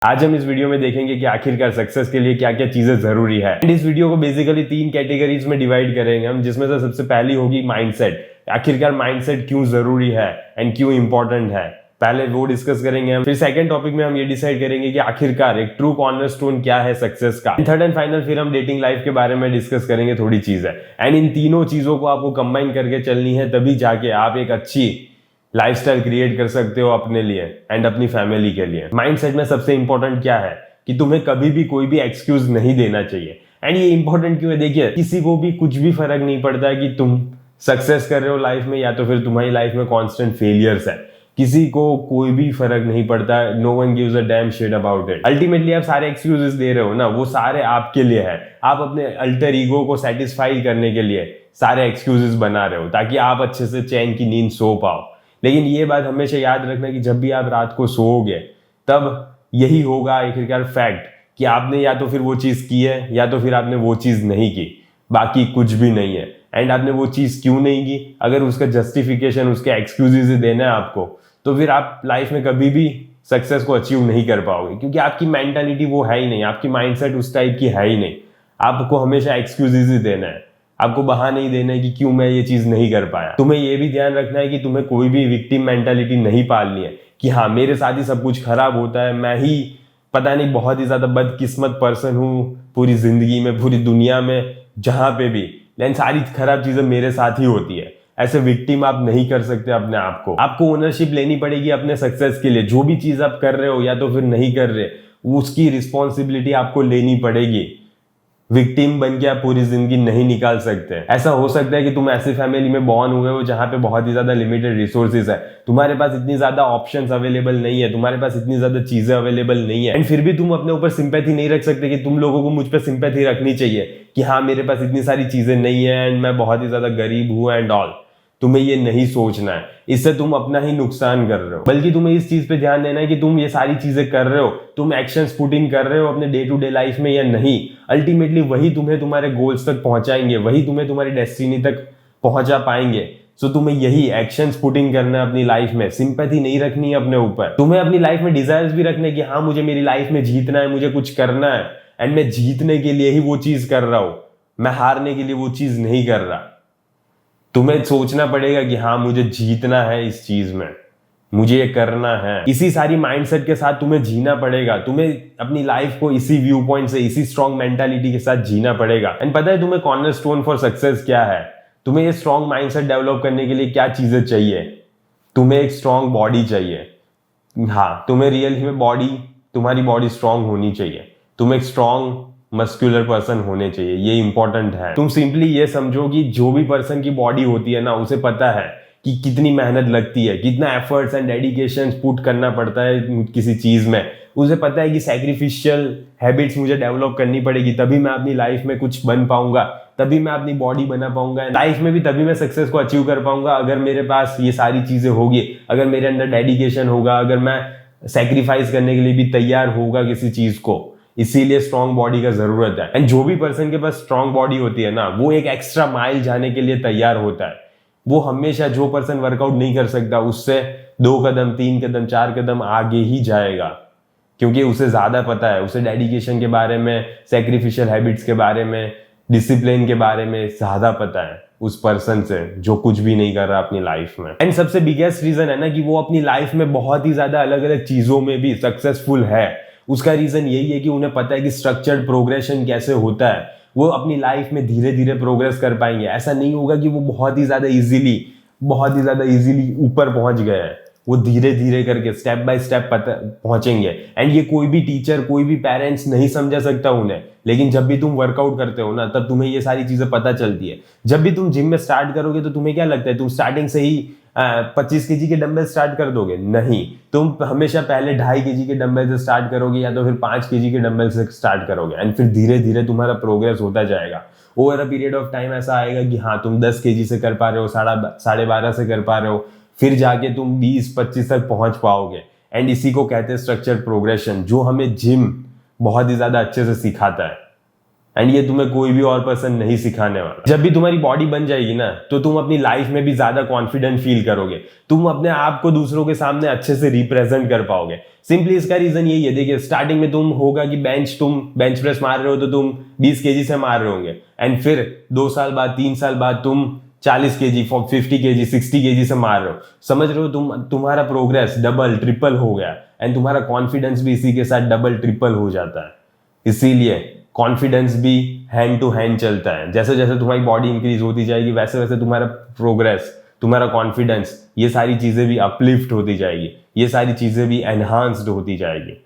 आज हम इस वीडियो में देखेंगे कि आखिरकार सक्सेस के लिए क्या क्या चीजें जरूरी है। एंड इस वीडियो को बेसिकली 3 कैटेगरीज में डिवाइड करेंगे हम, जिसमें से सबसे पहली होगी माइंडसेट। आखिरकार माइंडसेट क्यों जरूरी है एंड क्यों इंपॉर्टेंट है, पहले वो डिस्कस करेंगे हम। फिर सेकंड टॉपिक में हम ये डिसाइड करेंगे कि आखिरकार एक ट्रू कॉर्नरस्टोन क्या है सक्सेस का। थर्ड एंड फाइनल फिर हम डेटिंग लाइफ के बारे में डिस्कस करेंगे थोड़ी चीजें। एंड इन तीनों चीजों को आपको कंबाइन करके चलनी है, तभी जाके आप एक अच्छी लाइफस्टाइल क्रिएट कर सकते हो अपने लिए एंड अपनी फैमिली के लिए। माइंडसेट में सबसे इंपॉर्टेंट क्या है कि तुम्हें कभी भी कोई भी एक्सक्यूज नहीं देना चाहिए। एंड ये इंपॉर्टेंट क्यों है, देखिए किसी को भी कुछ भी फर्क नहीं पड़ता है कि तुम सक्सेस कर रहे हो लाइफ में या तो फिर तुम्हारी लाइफ में कांस्टेंट फेलियर्स है। किसी को कोई भी फर्क नहीं पड़ता, no one gives a damn shit about it. Ultimately आप सारे एक्सक्यूजेस दे रहे हो ना, वो सारे आपके लिए है। आप अपने अल्टर ईगो को सेटिस्फाई करने के लिए सारे एक्सक्यूजेस बना रहे हो ताकि आप अच्छे से चैन की नींद सो पाओ। लेकिन ये बात हमेशा याद रखना कि जब भी आप रात को सोओगे तब यही होगा आखिरकार फैक्ट कि आपने या तो फिर वो चीज की है या तो फिर आपने वो चीज नहीं की, बाकी कुछ भी नहीं है। एंड आपने वो चीज क्यों नहीं की, अगर उसका जस्टिफिकेशन, उसके एक्सक्यूजेस देना है आपको, तो फिर आप लाइफ में कभी भी सक्सेस को अचीव नहीं कर पाओगे, क्योंकि आपकी मेंटालिटी वो है ही नहीं, आपकी माइंडसेट उस टाइप की है ही नहीं। आपको हमेशा एक्सक्यूजेस ही देना है, आपको बहाने ही देना है कि क्यों मैं ये चीज नहीं कर पाया। तुम्हें ये भी ध्यान रखना है कि तुम्हें कोई भी विक्टिम मेंटालिटी नहीं पालनी है कि हाँ मेरे साथ ही सब कुछ खराब होता है, मैं ही पता नहीं बहुत ही ज्यादा बदकिस्मत पर्सन हूँ पूरी जिंदगी में, पूरी दुनिया में, जहां पे भी, लेकिन सारी खराब चीजें मेरे साथ ही होती है। ऐसे विक्टिम आप नहीं कर सकते अपने आप को। आपको ओनरशिप लेनी पड़ेगी अपने सक्सेस के लिए। जो भी चीज आप कर रहे हो या तो फिर नहीं कर रहे, उसकी रिस्पॉन्सिबिलिटी आपको लेनी पड़ेगी। विक्टिम बन के आप पूरी जिंदगी नहीं निकाल सकते। ऐसा हो सकता है कि तुम ऐसी फैमिली में बॉर्न हुए हो जहां पे बहुत ही ज्यादा लिमिटेड रिसोर्सेज है, तुम्हारे पास इतनी ज्यादा ऑप्शंस अवेलेबल नहीं है, तुम्हारे पास इतनी ज्यादा चीजें अवेलेबल नहीं है, एंड फिर भी तुम अपने ऊपर सिंपैथी नहीं रख सकते कि तुम लोगों को मुझ पर सिंपैथी रखनी चाहिए कि हाँ मेरे पास इतनी सारी चीजें नहीं है एंड मैं बहुत ही ज्यादा गरीब हूं एंड ऑल। तुम्हें ये नहीं सोचना है, इससे तुम अपना ही नुकसान कर रहे हो। बल्कि तुम्हें इस चीज पे ध्यान देना है कि तुम ये सारी चीजें कर रहे हो, तुम एक्शंस पुट इन कर रहे हो अपने डे टू डे लाइफ में या नहीं। अल्टीमेटली वही तुम्हें तुम्हारे गोल्स तक पहुंचाएंगे, वही तुम्हें तुम्हारी डेस्टिनी तक पहुंचा पाएंगे। सो तुम्हें यही एक्शंस पुट इन करना है अपनी लाइफ में। सिंपैथी नहीं रखनी है अपने ऊपर। तुम्हें अपनी लाइफ में डिजायर्स भी रखने की, हाँ मुझे मेरी लाइफ में जीतना है, मुझे कुछ करना है एंड मैं जीतने के लिए ही वो चीज कर रहा हूं, मैं हारने के लिए वो चीज नहीं कर रहा। तुम्हें सोचना पड़ेगा कि हाँ मुझे जीतना है इस चीज में, मुझे ये करना है। इसी सारी माइंडसेट के साथ तुम्हें जीना पड़ेगा। तुम्हें अपनी लाइफ को इसी व्यू पॉइंट से, इसी स्ट्रॉन्ग मेंटालिटी के साथ जीना पड़ेगा। एंड पता है तुम्हें कॉर्नरस्टोन फॉर सक्सेस क्या है? तुम्हें ये स्ट्रॉन्ग माइंडसेट डेवलप करने के लिए क्या चीजें चाहिए? तुम्हें एक स्ट्रॉन्ग बॉडी चाहिए। हाँ, तुम्हें रियल में बॉडी, तुम्हारी बॉडी स्ट्रांग होनी चाहिए। तुम एक स्ट्रांग मस्कुलर पर्सन होने चाहिए, ये इंपॉर्टेंट है। तुम सिंपली ये समझो कि जो भी पर्सन की बॉडी होती है ना, उसे पता है कि कितनी मेहनत लगती है, कितना एफर्ट्स एंड डेडिकेशन पुट करना पड़ता है किसी चीज में। उसे पता है कि सैक्रिफिशियल हैबिट्स मुझे डेवलप करनी पड़ेगी, तभी मैं अपनी लाइफ में कुछ बन पाऊंगा, तभी मैं अपनी बॉडी बना पाऊंगा लाइफ में भी, तभी मैं सक्सेस को अचीव कर पाऊंगा। अगर मेरे पास ये सारी चीजें होगी, अगर मेरे अंदर डेडिकेशन होगा, अगर मैं सैक्रिफाइस करने के लिए भी तैयार होगा किसी चीज को। इसीलिए स्ट्रॉन्ग बॉडी का जरूरत है। एंड जो भी पर्सन के पास स्ट्रॉन्ग बॉडी होती है ना, वो एक एक्स्ट्रा माइल जाने के लिए तैयार होता है। वो हमेशा, जो पर्सन वर्कआउट नहीं कर सकता, उससे 2 कदम 3 कदम 4 कदम आगे ही जाएगा, क्योंकि उसे ज्यादा पता है, उसे डेडिकेशन के बारे में, सैक्रिफिशियल हैबिट्स के बारे में, डिसिप्लिन के बारे में ज्यादा पता है उस पर्सन से जो कुछ भी नहीं कर रहा अपनी लाइफ में। एंड सबसे बिगेस्ट रीजन है ना कि वो अपनी लाइफ में बहुत ही ज्यादा अलग अलग चीजों में भी सक्सेसफुल है। उसका रीजन यही है कि उन्हें पता है कि स्ट्रक्चर्ड प्रोग्रेशन कैसे होता है। वो अपनी लाइफ में धीरे धीरे प्रोग्रेस कर पाएंगे। ऐसा नहीं होगा कि वो बहुत ही ज्यादा इजीली ऊपर पहुंच गए हैं। वो धीरे धीरे करके स्टेप बाय स्टेप पहुंचेंगे। एंड ये कोई भी टीचर, कोई भी पेरेंट्स नहीं समझा सकता उन्हें। लेकिन जब भी तुम वर्कआउट करते हो ना, तब तुम्हें ये सारी चीजें पता चलती है। जब भी तुम जिम में स्टार्ट करोगे तो तुम्हें क्या लगता है तुम स्टार्टिंग से ही 25 केजी के डंबल स्टार्ट कर दोगे? नहीं, तुम हमेशा पहले 2.5 केजी के डंबल से स्टार्ट करोगे या तो फिर 5 केजी के डंबल से स्टार्ट करोगे। एंड फिर धीरे धीरे तुम्हारा प्रोग्रेस होता जाएगा। Over a period of time ऐसा आएगा कि हाँ तुम 10 केजी से कर पा रहे हो, 12.5 से कर पा रहे हो, फिर जाके तुम 20-25 तक पहुंच पाओगे। एंड इसी को कहते हैं स्ट्रक्चर प्रोग्रेशन, जो हमें जिम बहुत ही ज्यादा अच्छे से सिखाता है। एंड ये तुम्हें कोई भी और पर्सन नहीं सिखाने वाला। जब भी तुम्हारी बॉडी बन जाएगी ना, तो तुम अपनी लाइफ में भी ज्यादा कॉन्फिडेंट फील करोगे, तुम अपने आप को दूसरों के सामने अच्छे से रिप्रेजेंट कर पाओगे। सिंपली इसका रीजन यही है, देखिए स्टार्टिंग में तुम होगा कि तुम बेंच प्रेस मार रहे हो तो तुम 20 केजी से मार रहे होंगे, एंड फिर 2 साल बाद 3 साल बाद तुम 40 केजी 50 केजी 60 केजी से मार रहे हो। समझ रहे हो, तुम्हारा प्रोग्रेस डबल ट्रिपल हो गया, एंड तुम्हारा कॉन्फिडेंस भी इसी के साथ डबल ट्रिपल हो जाता है। इसीलिए कॉन्फिडेंस भी हैंड टू हैंड चलता है। जैसे जैसे तुम्हारी बॉडी इंक्रीज होती जाएगी, वैसे वैसे तुम्हारा प्रोग्रेस, तुम्हारा कॉन्फिडेंस, ये सारी चीजें भी अपलिफ्ट होती जाएगी, ये सारी चीजें भी एनहांस्ड होती जाएगी।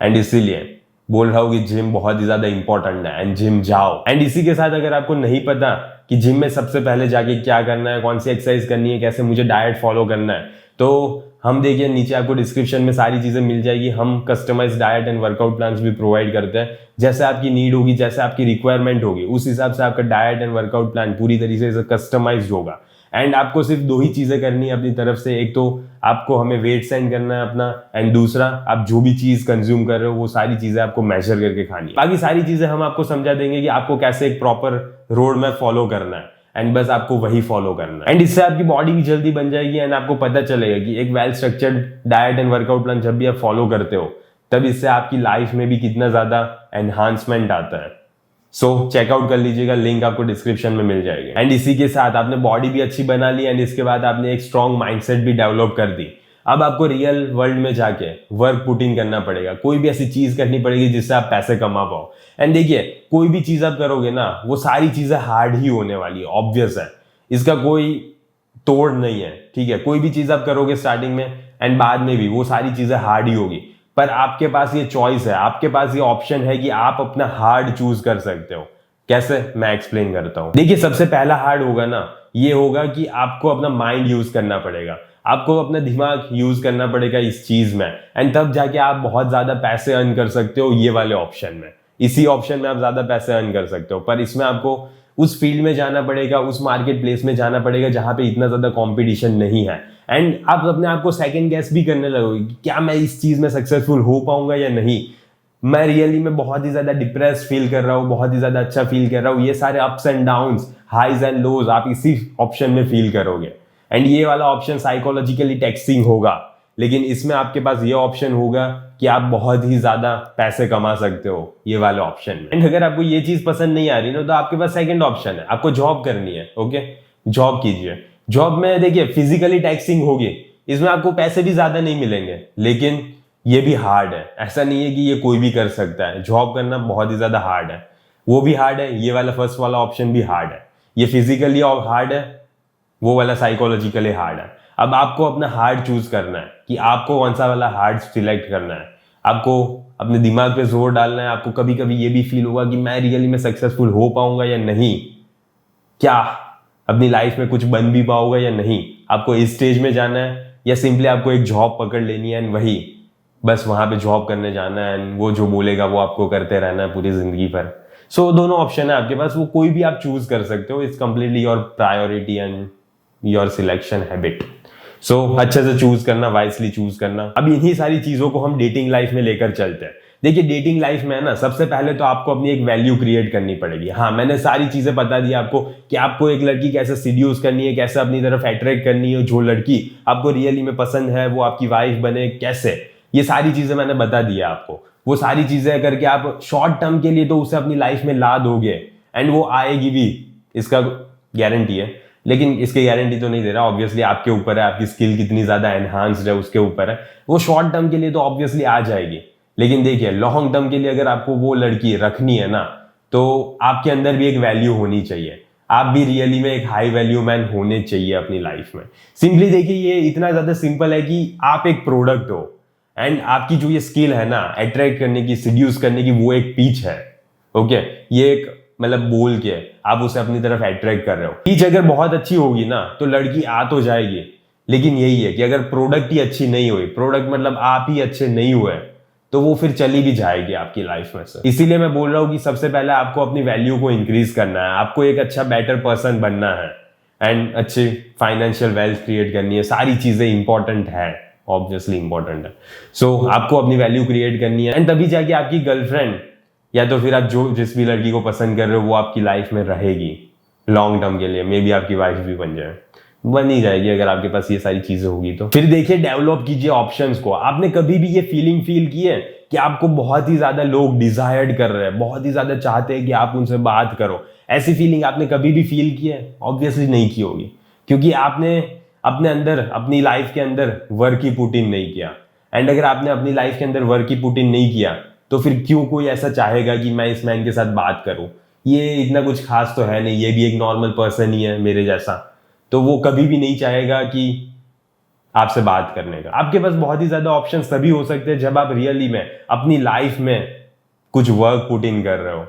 एंड इसीलिए बोल रहा हूँ कि जिम बहुत ही ज्यादा इंपॉर्टेंट है, एंड जिम जाओ। एंड इसी के साथ अगर आपको नहीं पता कि जिम में सबसे पहले जाके क्या करना है, कौन सी एक्सरसाइज करनी है, कैसे मुझे डाइट फॉलो करना है, तो हम देखिए नीचे आपको डिस्क्रिप्शन में सारी चीजें मिल जाएगी। हम customise diet and workout plans भी प्रोवाइड करते हैं। जैसे आपकी नीड होगी, जैसे आपकी रिक्वायरमेंट होगी, उस हिसाब से आपका डाइट एंड वर्कआउट प्लान पूरी तरीके से कस्टमाइज होगा। एंड आपको सिर्फ 2 ही चीजें करनी है अपनी तरफ से, एक तो आपको हमें वेट सेंड करना है अपना, एंड दूसरा आप जो भी चीज कंज्यूम कर रहे हो वो सारी चीजें आपको मेजर करके खानी है। बाकी सारी चीजें हम आपको समझा देंगे कि आपको कैसे एक प्रॉपर रोड मैप फॉलो करना है, एंड बस आपको वही फॉलो करना है। एंड इससे आपकी बॉडी भी जल्दी बन जाएगी, एंड आपको पता चलेगा कि एक well structured diet and workout plan जब भी आप फॉलो करते हो, तब इससे आपकी लाइफ में भी कितना ज्यादा एनहांसमेंट आता है। सो चेकआउट कर लीजिएगा, लिंक आपको डिस्क्रिप्शन में मिल जाएगी। एंड इसी के साथ आपने बॉडी भी अच्छी बना ली, एंड इसके बाद आपने एक स्ट्रॉन्ग माइंडसेट भी डेवलप कर दी। अब आपको रियल वर्ल्ड में जाके वर्क पुट इन करना पड़ेगा, कोई भी ऐसी चीज करनी पड़ेगी जिससे आप पैसे कमा पाओ। एंड देखिए कोई भी चीज आप करोगे ना, वो सारी चीजें हार्ड ही होने वाली है, ऑब्वियस है, इसका कोई तोड़ नहीं है, ठीक है। कोई भी चीज आप करोगे स्टार्टिंग में एंड बाद में भी वो सारी चीजें हार्ड ही होगी, पर आपके पास ये चॉइस है, आपके पास ये ऑप्शन है कि आप अपना हार्ड चूज कर सकते हो। कैसे, मैं एक्सप्लेन करता हूं। देखिए सबसे पहला हार्ड होगा ना, ये होगा कि आपको अपना माइंड यूज करना पड़ेगा, आपको अपना दिमाग यूज करना पड़ेगा इस चीज में, एंड तब जाके आप बहुत ज्यादा पैसे अर्न कर सकते हो ये वाले ऑप्शन में। इसी ऑप्शन में आप ज्यादा पैसे अर्न कर सकते हो, पर इसमें आपको उस फील्ड में जाना पड़ेगा, उस मार्केट प्लेस में जाना पड़ेगा जहां पे इतना ज्यादा कंपटीशन नहीं है। एंड आप अपने आप को सेकंड गेस भी करने लगोगे कि क्या मैं इस चीज में सक्सेसफुल हो पाऊंगा या नहीं, मैं रियली में बहुत ही ज्यादा डिप्रेस फील कर रहा हूँ, बहुत ही ज्यादा अच्छा फील कर रहा हूँ। ये सारे ups and downs, highs and lows आप इसी ऑप्शन में फील करोगे। एंड ये वाला ऑप्शन साइकोलॉजिकली टैक्सिंग होगा, लेकिन इसमें आपके पास ये ऑप्शन होगा कि आप बहुत ही ज्यादा पैसे कमा सकते हो ये वाले ऑप्शन में। एंड अगर आपको ये चीज पसंद नहीं आ रही ना, तो आपके पास सेकंड ऑप्शन है, आपको जॉब करनी है। ओके, जॉब कीजिए। जॉब में देखिए फिजिकली टैक्सिंग होगी, इसमें आपको पैसे भी ज्यादा नहीं मिलेंगे, लेकिन ये भी हार्ड है। ऐसा नहीं है कि ये कोई भी कर सकता है, जॉब करना बहुत ही ज्यादा हार्ड है। वो भी हार्ड है, ये वाला फर्स्ट वाला ऑप्शन भी हार्ड है। ये फिजिकली और हार्ड है, वो वाला साइकोलॉजिकली हार्ड है। अब आपको अपना हार्ड चूज करना है कि आपको कौन सा वाला हार्ड सिलेक्ट करना है। आपको अपने दिमाग पे जोर डालना है। आपको कभी कभी ये भी फील होगा कि मैं रियली में सक्सेसफुल हो पाऊंगा या नहीं, क्या अपनी लाइफ में कुछ बन भी पाऊंगा या नहीं। आपको इस स्टेज में जाना है, या सिंपली आपको एक जॉब पकड़ लेनी है एंड वही बस वहां पे जॉब करने जाना है, एंड वो जो बोलेगा वो आपको करते रहना है पूरी जिंदगी भर। सो दोनों ऑप्शन है आपके पास, वो कोई भी आप चूज कर सकते हो। It's completely your priority and your selection habit. So अच्छे से चूज करना, वाइसली चूज करना। अब इन्हीं सारी चीजों को हम डेटिंग लाइफ में लेकर चलते हैं। देखिए डेटिंग लाइफ में ना, सबसे पहले तो आपको अपनी एक वैल्यू क्रिएट करनी पड़ेगी। हाँ, मैंने सारी चीजें बता दी आपको कि आपको एक लड़की कैसे सीड्यूस करनी है, कैसे अपनी तरफ अट्रैक्ट करनी है, जो लड़की आपको रियली में पसंद है वो आपकी वाइफ बने कैसे, ये सारी चीजें मैंने बता दी है आपको। वो सारी चीजें करके आप शॉर्ट टर्म के लिए तो उसे अपनी लाइफ में ला दोगे, एंड वो आएगी भी, इसका गारंटी है। लेकिन इसकी गारंटी तो नहीं दे रहा, ऑब्वियसली आपके ऊपर है, आपकी स्किल कितनी ज्यादा एनहांस्ड है उसके ऊपर है। वो शॉर्ट टर्म के लिए तो ऑब्वियसली आ जाएगी, लेकिन देखिए लॉन्ग टर्म के लिए अगर आपको वो लड़की रखनी है ना, तो आपके अंदर भी एक वैल्यू होनी चाहिए। आप भी रियली में एक हाई वैल्यू मैन होने चाहिए अपनी लाइफ में। सिंपली देखिए ये इतना ज्यादा सिंपल है कि आप एक प्रोडक्ट हो, एंड आपकी जो ये स्किल है ना अट्रैक्ट करने की, सीड्यूस करने की, वो एक पिच है। ओके, ये एक मतलब बोल के आप उसे अपनी तरफ अट्रैक्ट कर रहे हो। पिच अगर बहुत अच्छी होगी ना तो लड़की आ तो जाएगी, लेकिन यही है कि अगर प्रोडक्ट ही अच्छी नहीं हुई, प्रोडक्ट मतलब आप ही अच्छे नहीं हुए, तो वो फिर चली भी जाएगी आपकी लाइफ में से। इसीलिए मैं बोल रहा हूं कि सबसे पहले आपको अपनी वैल्यू को इंक्रीज करना है, आपको एक अच्छा बेटर पर्सन बनना है, एंड अच्छी फाइनेंशियल वेल्थ क्रिएट करनी है। सारी चीजें इंपॉर्टेंट है, ऑब्वियसली इंपॉर्टेंट है। सो आपको अपनी वैल्यू क्रिएट करनी है, एंड तभी जाके आपकी गर्लफ्रेंड या तो फिर आप जिस भी लड़की को पसंद कर रहे हो वो आपकी लाइफ में रहेगी लॉन्ग टर्म के लिए, मे बी आपकी वाइफ भी बन ही जाएगी अगर आपके पास ये सारी चीजें होगी तो। फिर देखिए, डेवलप कीजिए ऑप्शंस को। आपने कभी भी ये फीलिंग फील की है कि आपको बहुत ही ज्यादा लोग डिजायर्ड कर रहे हैं, बहुत ही ज्यादा चाहते हैं कि आप उनसे बात करो? ऐसी फीलिंग आपने कभी भी फील की है? ऑब्वियसली नहीं की होगी, क्योंकि आपने अपने अंदर, अपनी लाइफ के अंदर वर्क ही पुट इन नहीं किया। एंड अगर आपने अपनी लाइफ के अंदर वर्क ही पुट इन नहीं किया तो फिर क्यों कोई ऐसा चाहेगा कि मैं इस मैन के साथ बात करूं? ये इतना कुछ खास तो है नहीं, ये भी एक नॉर्मल पर्सन ही है मेरे जैसा, तो वो कभी भी नहीं चाहेगा कि आपसे बात करने का। आपके पास बहुत ही ज्यादा ऑप्शन तभी हो सकते हैं जब आप रियली में अपनी लाइफ में कुछ वर्क पुट इन कर रहे हो,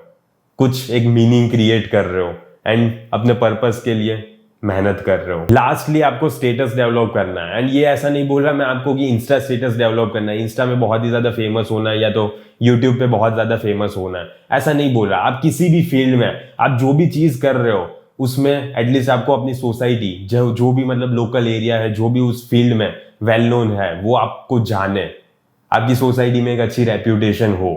कुछ एक मीनिंग क्रिएट कर रहे हो एंड अपने पर्पस के लिए मेहनत कर रहे हो। लास्टली आपको स्टेटस डेवलप करना है। एंड ये ऐसा नहीं बोल रहा मैं आपको कि इंस्टा स्टेटस डेवलप करना है, इंस्टा में बहुत ही ज्यादा फेमस होना है या तो यूट्यूब पे बहुत ज्यादा फेमस होना है, ऐसा नहीं बोल रहा। आप किसी भी फील्ड में आप जो भी चीज कर रहे हो उसमें एटलीस्ट आपको अपनी सोसाइटी, जो भी मतलब लोकल एरिया है, जो भी उस फील्ड में वेल नोन है, वो आपको जाने, आपकी सोसाइटी में एक अच्छी रेप्यूटेशन हो,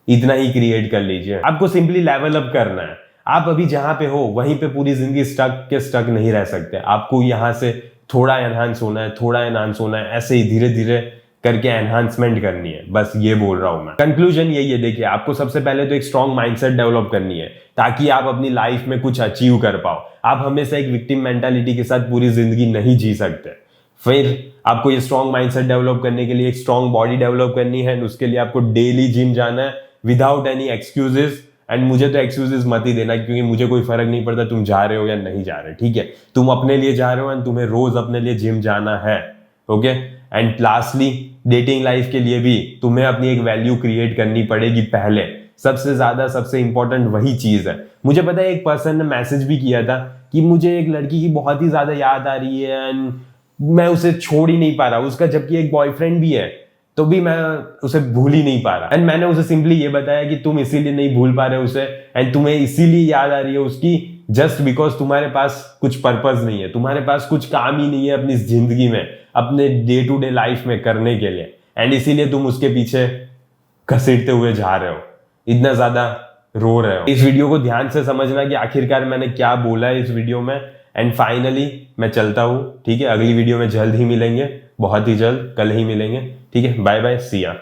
इतना ही क्रिएट कर लीजिए। आपको सिंपली लेवल अप करना है। आप अभी जहां पे हो वहीं पे पूरी जिंदगी स्टक नहीं रह सकते। आपको यहां से थोड़ा एनहांस होना है, थोड़ा एनहांस होना है, ऐसे ही धीरे धीरे करके एनहांसमेंट करनी है। बस ये बोल रहा हूं मैं। कंक्लूजन यही है, देखिए, आपको सबसे पहले तो एक स्ट्रॉन्ग माइंडसेट डेवलप करनी है ताकि आप अपनी लाइफ में कुछ अचीव कर पाओ। आप हमेशा एक विक्टिम मेंटालिटी के साथ पूरी जिंदगी नहीं जी सकते। फिर आपको ये स्ट्रॉन्ग माइंडसेट डेवलप करने के लिए एक स्ट्रॉन्ग बॉडी डेवलप करनी है, उसके लिए आपको डेली जिम जाना है विदाउट एनी एक्सक्यूजेस। एंड मुझे तो एक्सक्यूजेस मत ही देना, क्योंकि मुझे कोई फर्क नहीं पड़ता तुम जा रहे हो या नहीं जा रहे, ठीक है? तुम अपने लिए जा रहे हो एंड तुम्हें रोज अपने लिए जिम जाना है, okay? And lastly, dating life के लिए भी तुम्हें अपनी एक वैल्यू क्रिएट करनी पड़ेगी पहले। सबसे ज्यादा, सबसे इंपॉर्टेंट वही चीज है। मुझे पता है एक पर्सन ने मैसेज भी किया था कि मुझे एक लड़की की बहुत ही ज्यादा याद आ रही है एंड मैं उसे छोड़ ही नहीं पा रहा, उसका जबकि एक बॉयफ्रेंड भी है तो भी मैं उसे भूल ही नहीं पा रहा। एंड मैंने उसे सिंपली ये बताया कि तुम इसीलिए नहीं भूल पा रहे उसे एंड तुम्हें इसीलिए याद आ रही है उसकी जस्ट बिकॉज तुम्हारे पास कुछ पर्पस नहीं है, तुम्हारे पास कुछ काम ही नहीं है अपनी जिंदगी में, अपने डे टू डे लाइफ में करने के लिए, एंड इसीलिए तुम उसके पीछे घसीटते हुए जा रहे हो, इतना ज्यादा रो रहे हो। इस वीडियो को ध्यान से समझना कि आखिरकार मैंने क्या बोला है इस वीडियो में। एंड फाइनली मैं चलता हूं, ठीक है? अगली वीडियो में जल्द ही मिलेंगे, बहुत ही जल्द, कल ही मिलेंगे, ठीक है? बाय बाय, सी या।